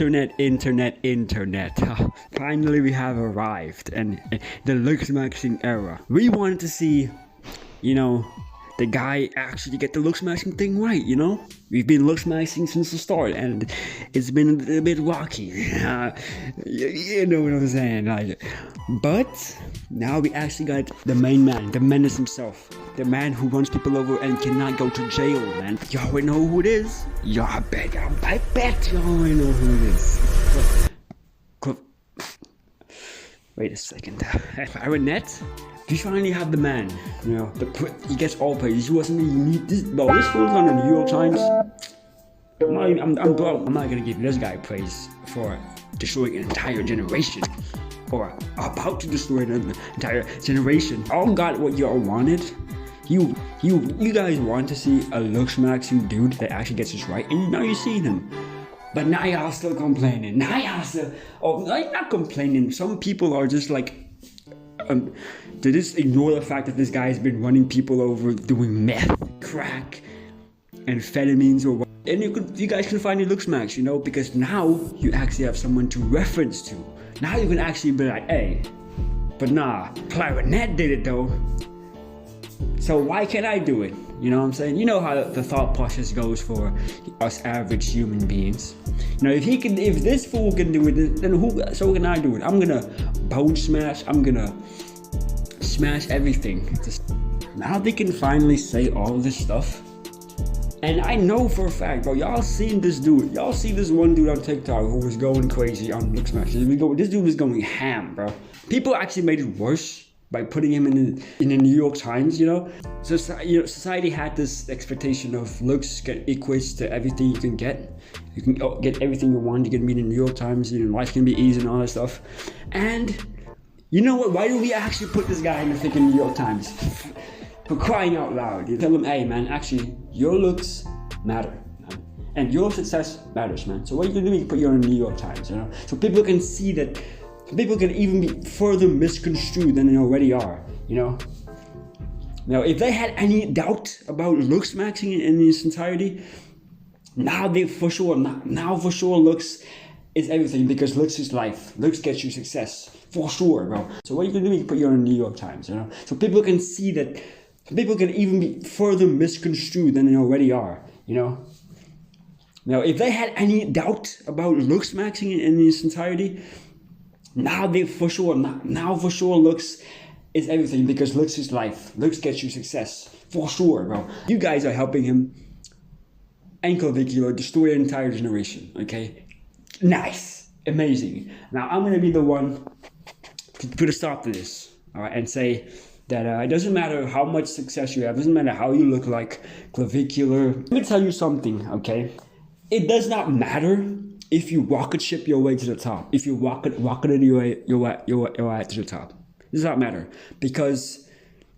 internet. Finally we have arrived, and the Looksmaxxing era. We wanted to see, the guy actually get the Looksmaxxing thing right, We've been Looksmaxxing since the start, and it's been a bit rocky. You know what I'm saying? But now we actually got the main man, the menace himself. The man who runs people over and cannot go to jail, man. Y'all already know who it is. I bet y'all already know who it is. Wait a second. Net, we finally have the man. He gets all praise. He wasn't even this fool's on the New York Times. I'm not gonna give this guy praise for destroying an entire generation, or about to destroy an entire generation. All got what y'all wanted. You guys want to see a Looksmaxxing dude that actually gets this right, and now you're seeing him. But now y'all still complaining. Not complaining. Some people are just like, to just ignore the fact that this guy has been running people over, doing meth, crack, amphetamines, or what. And you guys can find your Looksmaxx, because now you actually have someone to reference to. Now you can actually be like, hey, but nah, Clarinet did it though. So why can't I do it? You know what I'm saying? You know how the thought process goes for us average human beings. If this fool can do it, then so can I do it? I'm gonna bone smash. I'm gonna smash everything. Now they can finally say all this stuff. And I know for a fact, bro, y'all seen this dude. Y'all see this one dude on TikTok who was going crazy on Looksmaxxing. This dude was going ham, bro. People actually made it worse by putting him in the New York Times, So, society had this expectation of looks equates to everything you can get. You can get everything you want. You can be in the New York Times. Life can be easy and all that stuff. And you know what? Why do we actually put this guy in the freaking New York Times? For crying out loud. You tell him, hey man, actually, your looks matter, man. And your success matters, man. So what you can do, you can put you in the New York Times, So people can see that. People can even be further misconstrued than they already are, Now, if they had any doubt about Looksmaxxing in its entirety, now for sure looks is everything, because looks is life. Looks gets you success, for sure, bro. So what you can do, you can put you in the New York Times, So people can see that. People can even be further misconstrued than they already are, Now, if they had any doubt about Looksmaxxing in its entirety, now for sure looks is everything, because looks is life. Looks gets you success, for sure, bro. You guys are helping him and clavicular destroy an entire generation, okay? Nice, amazing. Now I'm gonna be the one to put a stop to this, all right, and say that it doesn't matter how much success you have, doesn't matter how you look like, clavicular. Let me tell you something, okay? It does not matter if you rocket ship your way to the top, if you rocket your way to the top. It does not matter, because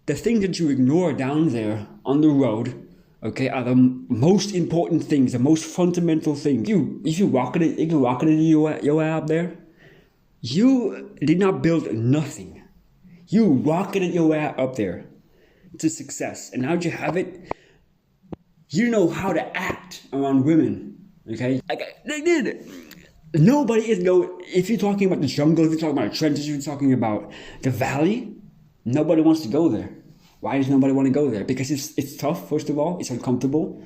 the things that you ignore down there on the road, okay, are the most important things, the most fundamental things. If you rocketed your way up there, you did not build nothing. You rocketed your way up there to success, and now that you have it, you know how to act around women. Okay, they did it. Nobody is if you're talking about the jungle, if you're talking about the trenches, if you're talking about the valley, nobody wants to go there. Why does nobody want to go there? Because it's tough, first of all, it's uncomfortable.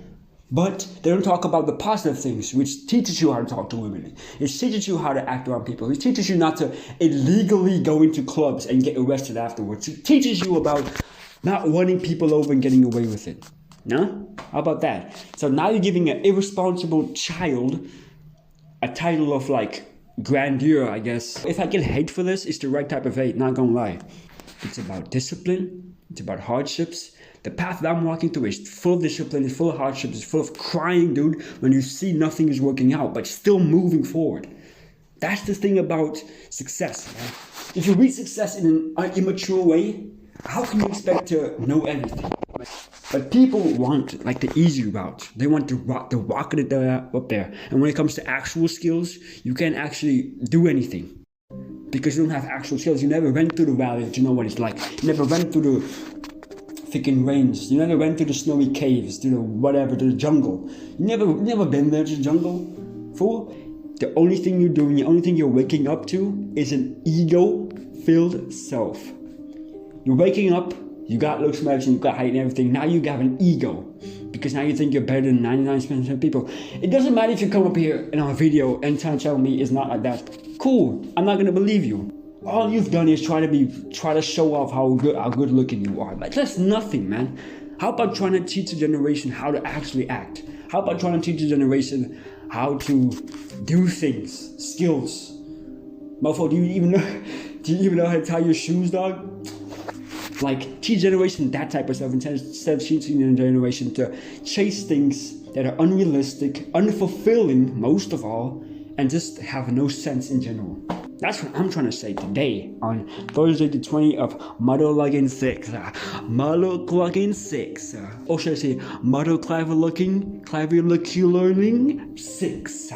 But they don't talk about the positive things, which teaches you how to talk to women. It teaches you how to act around people. It teaches you not to illegally go into clubs and get arrested afterwards. It teaches you about not running people over and getting away with it. No? How about that? So now you're giving an irresponsible child a title of grandeur, I guess. If I get hate for this, it's the right type of hate, not gonna lie. It's about discipline, it's about hardships. The path that I'm walking through is full of discipline, it's full of hardships, it's full of crying, dude, when you see nothing is working out, but still moving forward. That's the thing about success, man. If you reach success in an immature way, how can you expect to know everything? But people want the easy route. They want to rocket it up there. And when it comes to actual skills, you can't actually do anything, because you don't have actual skills. You never went through the valley that you know what it's like. You never went through the freaking range. You never went to the snowy caves, to the whatever, to the jungle. You never been there to the jungle, fool. the only thing you're doing, the only thing you're waking up to is an ego-filled self. You're waking up, you got Looksmaxxing, you got height and everything. Now you got an ego. Because now you think you're better than 99% of people. It doesn't matter if you come up here in our video and tell me it's not like that. Cool, I'm not gonna believe you. All you've done is try to show off how good looking you are. But that's nothing, man. How about trying to teach a generation how to actually act? How about trying to teach a generation how to do things, skills? Mofo, do you even know how to tie your shoes, dog? Like, teach generation that type of stuff instead of teaching a generation to chase things that are unrealistic, unfulfilling, most of all, and just have no sense in general. That's what I'm trying to say today on Thursday the 20th of Model Login 6. Model Login 6. Or should I say Model Clavier Looking Learning 6.